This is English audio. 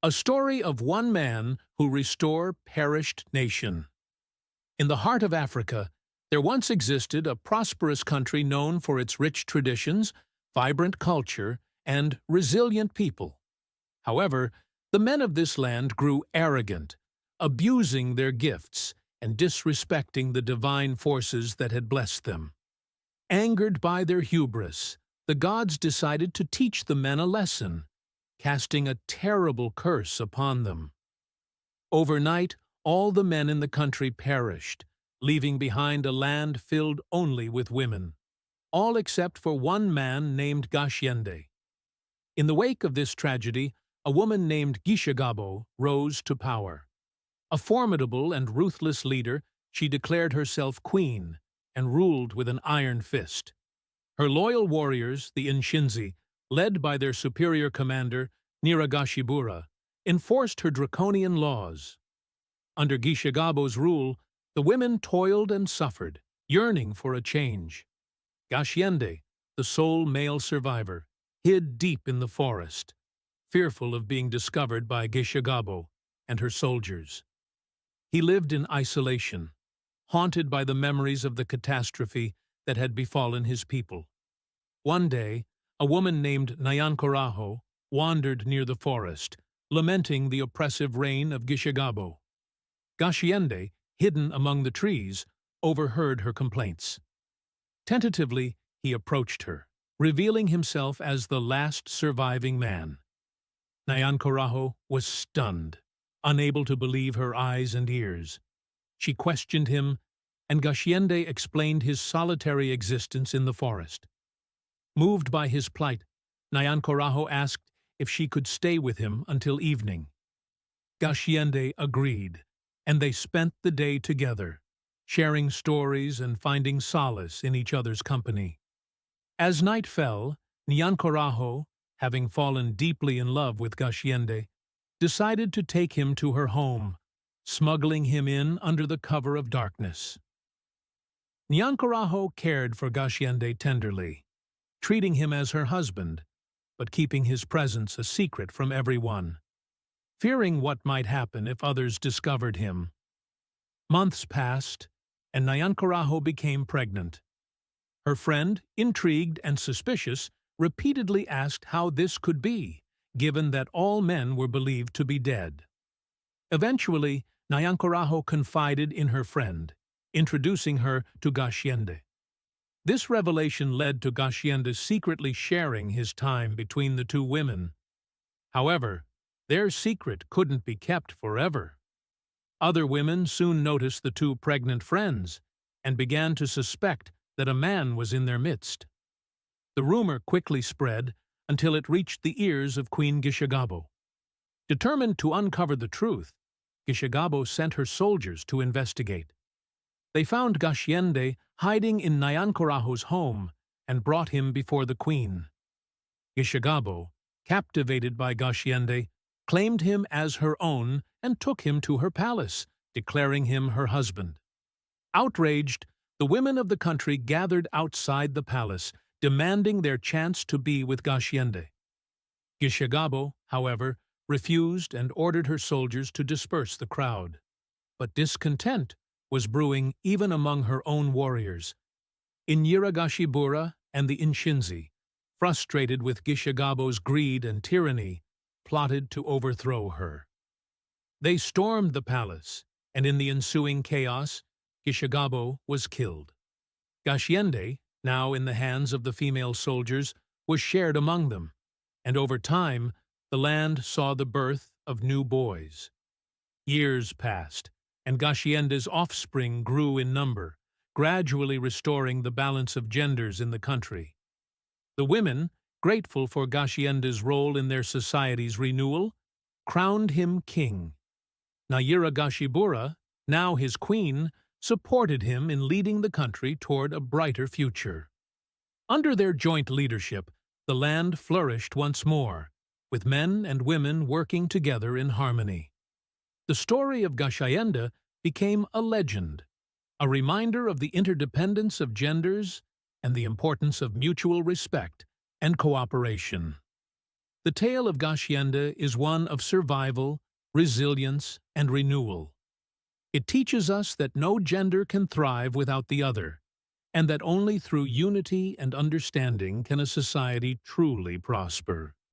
A story of one man who restored perished nation. In the heart of Africa, there once existed a prosperous country known for its rich traditions, vibrant culture, and resilient people. However, the men of this land grew arrogant, abusing their gifts and disrespecting the divine forces that had blessed them. Angered by their hubris, the gods decided to teach the men a lesson, casting a terrible curse upon them. Overnight, all the men in the country perished, leaving behind a land filled only with women, all except for one man named Gashiende. In the wake of this tragedy, a woman named Gishagabo rose to power. A formidable and ruthless leader, she declared herself queen and ruled with an iron fist. Her loyal warriors, the Inshinzi, led by their superior commander, Nyiragashibura, enforced her draconian laws. Under Gishagabo's rule, the women toiled and suffered, yearning for a change. Gashiende, the sole male survivor, hid deep in the forest, fearful of being discovered by Gishagabo and her soldiers. He lived in isolation, haunted by the memories of the catastrophe that had befallen his people. One day, a woman named Nyankoraho wandered near the forest, lamenting the oppressive reign of Gishagabo. Gashiende, hidden among the trees, overheard her complaints. Tentatively, he approached her, revealing himself as the last surviving man. Nyankoraho was stunned, unable to believe her eyes and ears. She questioned him, and Gashiende explained his solitary existence in the forest. Moved by his plight, Nyankoraho asked if she could stay with him until evening. Gashiende agreed, and they spent the day together, sharing stories and finding solace in each other's company. As night fell, Nyankoraho, having fallen deeply in love with Gashiende, decided to take him to her home, smuggling him in under the cover of darkness. Nyankoraho cared for Gashiende tenderly, treating him as her husband, but keeping his presence a secret from everyone, fearing what might happen if others discovered him. Months passed, and Nyankoraho became pregnant. Her friend, intrigued and suspicious, repeatedly asked how this could be, given that all men were believed to be dead. Eventually, Nyankoraho confided in her friend, introducing her to Gashiende. This revelation led to Gashiende secretly sharing his time between the two women. However, their secret couldn't be kept forever. Other women soon noticed the two pregnant friends and began to suspect that a man was in their midst. The rumor quickly spread until it reached the ears of Queen Gishagabo. Determined to uncover the truth, Gishagabo sent her soldiers to investigate. They found Gashiende hiding in Nyankoraho's home and brought him before the queen. Gishagabo, captivated by Gashiende, claimed him as her own and took him to her palace, declaring him her husband. Outraged, the women of the country gathered outside the palace, demanding their chance to be with Gashiende. Gishagabo, however, refused and ordered her soldiers to disperse the crowd. But discontent was brewing even among her own warriors. Nyiragashibura and the Inshinzi, frustrated with Gishagabo's greed and tyranny, plotted to overthrow her. They stormed the palace, and in the ensuing chaos, Gishagabo was killed. Gashiende, now in the hands of the female soldiers, was shared among them, and over time, the land saw the birth of new boys. Years passed, and Gashiende's offspring grew in number, gradually restoring the balance of genders in the country. The women, grateful for Gashiende's role in their society's renewal, crowned him king. Nyiragashibura, now his queen, supported him in leading the country toward a brighter future. Under their joint leadership, the land flourished once more, with men and women working together in harmony. The story of Gashiende became a legend, a reminder of the interdependence of genders and the importance of mutual respect and cooperation. The tale of Gashienda is one of survival, resilience, and renewal. It teaches us that no gender can thrive without the other, and that only through unity and understanding can a society truly prosper.